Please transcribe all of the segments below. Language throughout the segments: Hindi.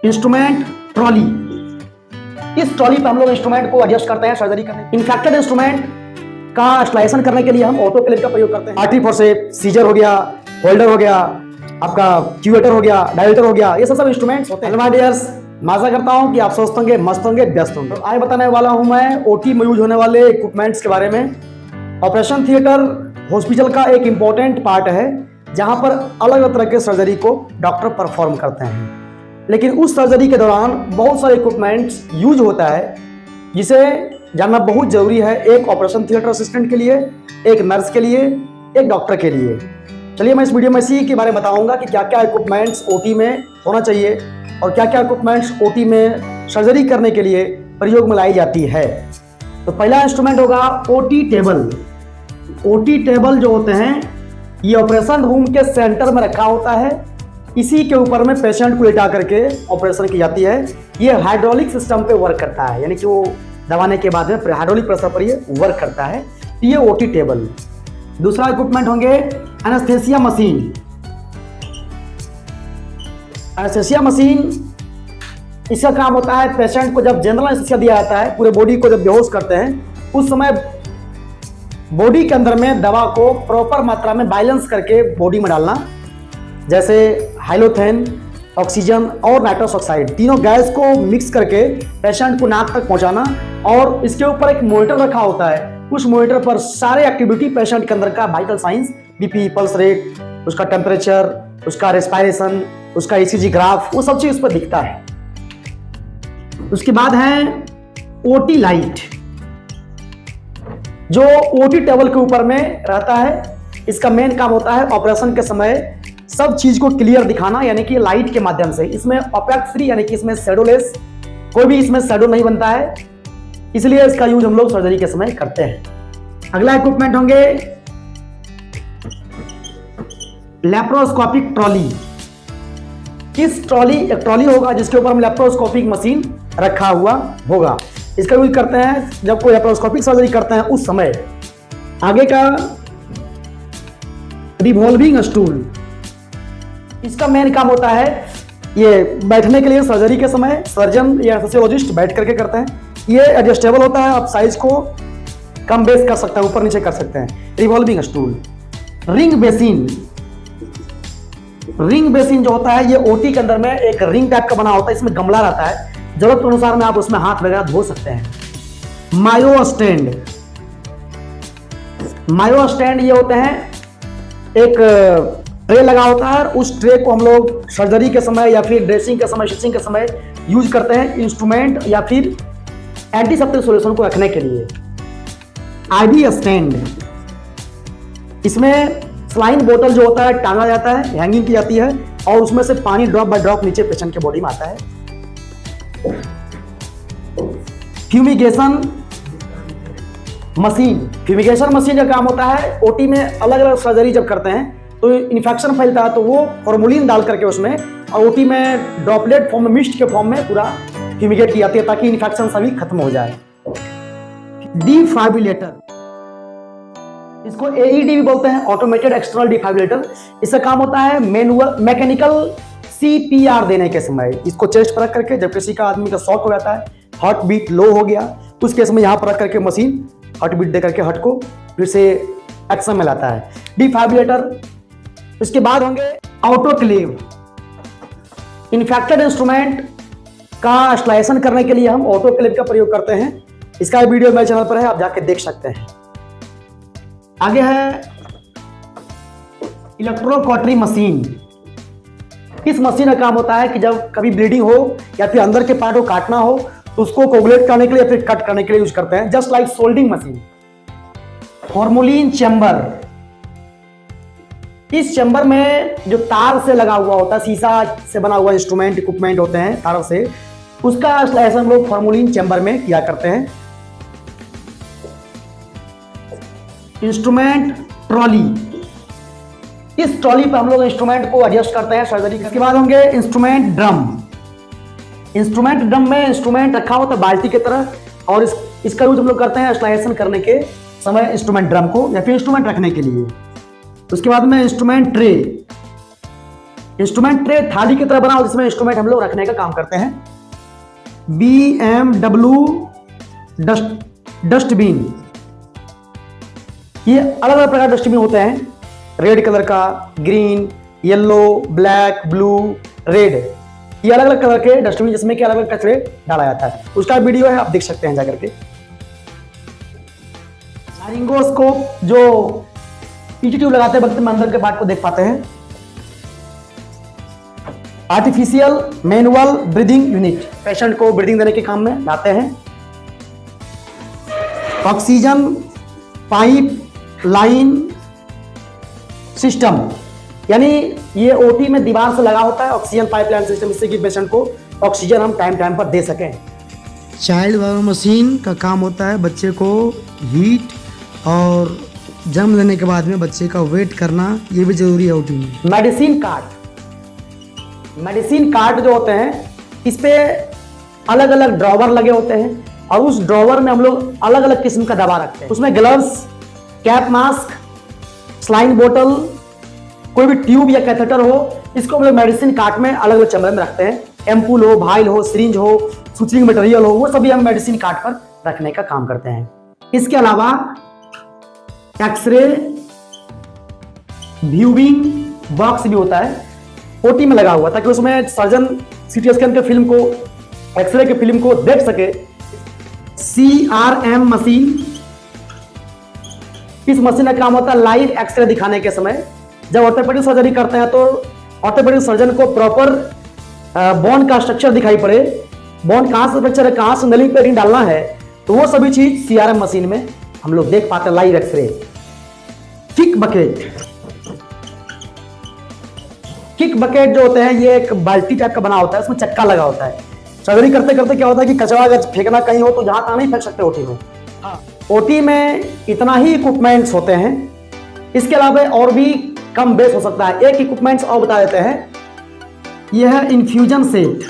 Instrument trolley. इस ट्रॉली पे हम लोग इंस्ट्रूमेंट को एडजस्ट करते हैं सर्जरी करने। इन्फेक्टेड इंस्ट्रूमेंट का स्टेलाइजेशन करने के लिए हम ऑटो क्लिप का प्रयोग करते हैं। आर्टरी फोर्सेप्स, सीजर हो गया, होल्डर हो गया, आपका क्यूवेटर हो गया, डायलेटर हो गया, ये सब इंस्ट्रूमेंट्स होते हैं। हेलो माय डियर्स, आशा करता हूं कि आप स्वस्थ होंगे, मस्त होंगे, व्यस्त होंगे। तो आज बताने वाला हूं मैं ओटी में यूज होने वाले इक्विपमेंट्स के बारे में। ऑपरेशन थिएटर हॉस्पिटल का एक इंपॉर्टेंट पार्ट है जहां पर अलग अलग तरह के सर्जरी को डॉक्टर परफॉर्म करते हैं, लेकिन उस सर्जरी के दौरान बहुत सारे इक्विपमेंट्स यूज होता है जिसे जानना बहुत जरूरी है, एक ऑपरेशन थिएटर असिस्टेंट के लिए, एक नर्स के लिए, एक डॉक्टर के लिए। चलिए मैं इस वीडियो में इसी के बारे में बताऊंगा कि क्या क्या इक्विपमेंट्स ओटी में होना चाहिए और क्या क्या इक्विपमेंट्स ओटी में सर्जरी करने के लिए प्रयोग में लाई जाती है। तो पहला इंस्ट्रूमेंट होगा ओटी टेबल। ओटी टेबल जो होते हैं ये ऑपरेशन रूम के सेंटर में रखा होता है। इसी के ऊपर में पेशेंट को लेटा करके ऑपरेशन की जाती है। ये हाइड्रोलिक सिस्टम पे वर्क करता है, यानी कि वो दबाने के बाद में हाइड्रोलिक प्रेशर पर ये वर्क करता है। ये ओटी टेबल। दूसरा इक्विपमेंट होंगे एनेस्थेसिया मशीन। एनेस्थेसिया मशीन, इसका काम होता है पेशेंट को जब जनरल एनेस्थेसिया दिया जाता है, पूरे बॉडी को जब बेहोश करते हैं, उस समय बॉडी के अंदर में दवा को प्रॉपर मात्रा में बैलेंस करके बॉडी में डालना, जैसे हाइलोथेन, ऑक्सीजन और नाइट्रस ऑक्साइड, तीनों गैस को मिक्स करके पेशेंट को नाक तक पहुंचाना। और इसके ऊपर एक मॉनिटर रखा होता है, उस मॉनिटर पर सारे एक्टिविटी पेशेंट के अंदर का vital science, BP, pulse rate, उसका टेम्परेचर, उसका रेस्पिरेशन, उसका ईसीजी ग्राफ, वो सब चीज उस पर दिखता है। उसके बाद है ओटी लाइट, जो ओटी टेबल के ऊपर में रहता है। इसका मेन काम होता है ऑपरेशन के समय सब चीज को क्लियर दिखाना, यानी कि लाइट के माध्यम से। इसमें ऑपेक्स फ्री, यानी कि इसमें शैडोलेस, कोई भी इसमें शैडो नहीं बनता है, इसलिए इसका यूज हम लोग सर्जरी के समय करते हैं। अगला इक्विपमेंट होंगे लेप्रोस्कोपिक ट्रॉली। इस ट्रॉली, एक ट्रॉली होगा जिसके ऊपर में लेप्रोस्कोपिक मशीन रखा हुआ होगा। इसका यूज करते हैं जब कोई लेप्रोस्कोपिक सर्जरी करते हैं उस समय। आगे का रिवॉल्विंग स्टूल, इसका मेन काम होता है ये बैठने के लिए सर्जरी के समय सर्जन या फिजियोलॉजिस्ट बैठ करके करते हैं। ये एडजस्टेबल होता है, आप साइज को कम बेस कर सकते हैं, ऊपर नीचे कर सकते हैं। Revolving stool. Ring basin, ring basin जो होता है ये ओटी के अंदर में एक रिंग टाइप का बना होता है, इसमें गमला रहता है, जरूरत के अनुसार में आप उसमें हाथ वगैरह धो सकते हैं। मायो स्टैंड, मायो स्टैंड ये होते हैं, एक ट्रे लगा होता है, उस ट्रे को हम लोग सर्जरी के समय या फिर ड्रेसिंग के समय, स्टिचिंग के समय यूज करते हैं इंस्ट्रूमेंट या फिर एंटीसेप्टिक सॉल्यूशन को रखने के लिए। आईवी स्टैंड, इसमें स्लाइन बोतल जो होता है टांगा जाता है, हैंगिंग की जाती है और उसमें से पानी ड्रॉप बाय ड्रॉप नीचे पेशेंट के बॉडी में आता है। फ्यूमिगेशन मशीन, फ्यूमिगेशन मशीन का काम होता है ओटी में अलग अलग सर्जरी जब करते हैं तो इन्फेक्शन फैलता है, तो वो फॉर्मोलिन डाल करके उसमें और ओटी में ड्रॉपलेट फॉर्म में, मिस्ट के फॉर्म में पूरा फ्यूमिगेट की जाती है ताकि इन्फेक्शन सभी खत्म हो जाए। डिफाइब्रिलेटर, इसको एईडी भी बोलते हैं, ऑटोमेटेड एक्सटर्नल डिफाइब्रिलेटर। इसका काम होता है मैनुअल मैकेनिकल सीपीआर देने के समय। इसको चेस्ट पर रख करके जब किसी का आदमी का शॉक हो जाता है, हार्ट बीट लो हो गया, उस केस में यहाँ पर रख करके मशीन हार्ट बीट दे करके हार्ट को फिर से एक्शन में लाता है। डिफाइब्रिलेटर। इसके बाद होंगे ऑटोक्लेव। इन्फेक्टेड इंस्ट्रूमेंट का स्टेलाइजेशन करने के लिए हम ऑटोक्लेव का प्रयोग करते हैं। इसका वीडियो मेरे चैनल पर है, आप जाके देख सकते हैं। आगे है इलेक्ट्रोकॉटरी मशीन। इस मशीन का काम होता है कि जब कभी ब्लीडिंग हो या फिर अंदर के पार्ट को काटना हो तो उसको कोगुलेट करने के लिए या फिर कट करने के लिए यूज करते हैं, just like soldering machine. Formalin chamber, इस चैम्बर में जो तार से लगा हुआ होता है, शीशा से बना हुआ इंस्ट्रूमेंट इक्विपमेंट होते हैं तार से, उसका स्टेलाइजेशन हम लोग फॉर्मुलिन चैम्बर में किया करते हैं। इंस्ट्रूमेंट ट्रॉली, इस ट्रॉली पर हम लोग इंस्ट्रूमेंट को एडजस्ट करते हैं सर्जरी। इसके बाद होंगे इंस्ट्रूमेंट ड्रम। इंस्ट्रूमेंट ड्रम में इंस्ट्रूमेंट रखा होता है बाल्टी की तरह, और इसका यूज हम लोग करते हैं स्टेलाइजेशन करने के समय इंस्ट्रूमेंट ड्रम को या फिर इंस्ट्रूमेंट रखने के लिए। उसके बाद में इंस्ट्रूमेंट ट्रे। इंस्ट्रूमेंट ट्रे थाली की तरह बना हो जिसमें इंस्ट्रूमेंट हम लोग रखने का काम करते हैं। BMW डस्टबिन, ये अलग अलग प्रकार के डस्टबिन होते हैं, रेड कलर का, green, yellow, black, blue, red, ये अलग अलग कलर के डस्टबिन जिसमें कि अलग अलग कचरे डाला जाता है। उसका वीडियो है, आप देख सकते हैं जाकर के। लारिंगोस्कोप, जो पीटी ट्यूब लगाते वक्त में अंदर के पार्ट को देख पाते हैं। Artificial manual breathing unit, patient को ब्रीदिंग देने के काम में लाते हैं। ऑक्सीजन पाइप लाइन सिस्टम, यानी ये ओटी में दीवार से लगा होता है ऑक्सीजन पाइपलाइन सिस्टम, इससे कि पेशेंट को ऑक्सीजन हम टाइम टाइम पर दे सकें। चाइल्ड वार्म मशीन का काम होता है बच्चे को हीट और जन्म लेने के बाद में बच्चे का वेट करना, ये भी जरूरी है ओटी में। मेडिसिन कार्ड जो होते हैं इस पे अलग अलग ड्रॉवर लगे होते हैं और उस ड्रॉवर में हम लोग अलग अलग किस्म का दवा रखते हैं। उसमें ग्लव्स, कैप मास्क, स्लाइन बोतल, कोई भी ट्यूब या कैथेटर हो, इसको हम लोग मेडिसिन कार्ट में अलग अलग चैम्बर में रखते हैं। एम्पूल हो, भाइल हो, सिरिंज हो, सुचरिंग मटेरियल हो, वो सभी हम मेडिसिन कार्ट पर रखने का काम करते हैं। इसके अलावा एक्सरे व्यूइंग बॉक्स भी होता है, ओटी में लगा हुआ, ताकि उसमें सर्जन सीटी स्कैन के फिल्म को, एक्सरे के फिल्म को देख सके। CRM मशीन, इस मशीन का काम होता है लाइव एक्सरे दिखाने के समय। जब ऑर्थोपेडिक सर्जरी करते हैं तो ऑर्थोपेडिक सर्जन को प्रॉपर बोन का स्ट्रक्चर दिखाई पड़े, बोन कहां से फ्रैक्चर है, कहां से नली पे रिंग डालना है, तो वो सभी चीज CRM मशीन में हम लोग देख पाते हैं लाइव एक्सरे। किक बकेट जो होते हैं, ये एक बाल्टी टाइप का बना होता है, उसमें चक्का लगा होता है। सर्जरी करते करते क्या होता है कि कचरा अगर फेंकना कहीं हो तो जहां तहां नहीं फेंक सकते ओटी में। ओटी में इतना ही इक्विपमेंट्स होते हैं, इसके अलावा और भी कम बेस हो सकता है। एक इक्विपमेंट्स और बता देते हैं, यह है इन्फ्यूजन सेट,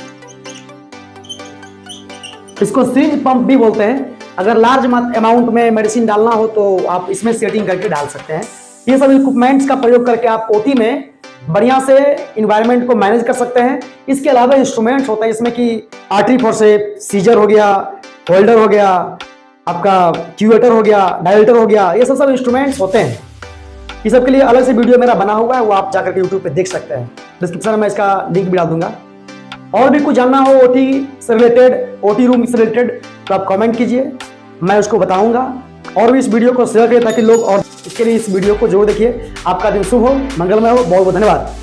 इसको सिरिंज पंप भी बोलते हैं। अगर लार्ज अमाउंट में मेडिसिन डालना हो तो आप इसमें सेटिंग करके डाल सकते हैं। ये सब इक्विपमेंट्स का प्रयोग करके आप ओटी में बढ़िया से इन्वायरमेंट को मैनेज कर सकते हैं। इसके अलावा इंस्ट्रूमेंट्स होता है जिसमें कि आर्टरी फोर्सेप्स, सीजर हो गया, होल्डर हो गया, आपका क्यूएटर हो गया, डायलेटर हो गया, ये सब इंस्ट्रूमेंट्स होते हैं। ये सब के लिए अलग से वीडियो मेरा बना हुआ है, वो आप जाकर के यूट्यूब पे देख सकते हैं। डिस्क्रिप्शन में मैं इसका लिंक भी डाल दूंगा। और भी कुछ जानना हो ओटी से रिलेटेड, ओटी रूम से रिलेटेड, तो आप कमेंट कीजिए, मैं उसको बताऊंगा। और भी इस वीडियो को शेयर करें ताकि लोग और इसके लिए इस वीडियो को जरूर देखिए। आपका दिन शुभ हो, मंगलमय हो। बहुत बहुत धन्यवाद।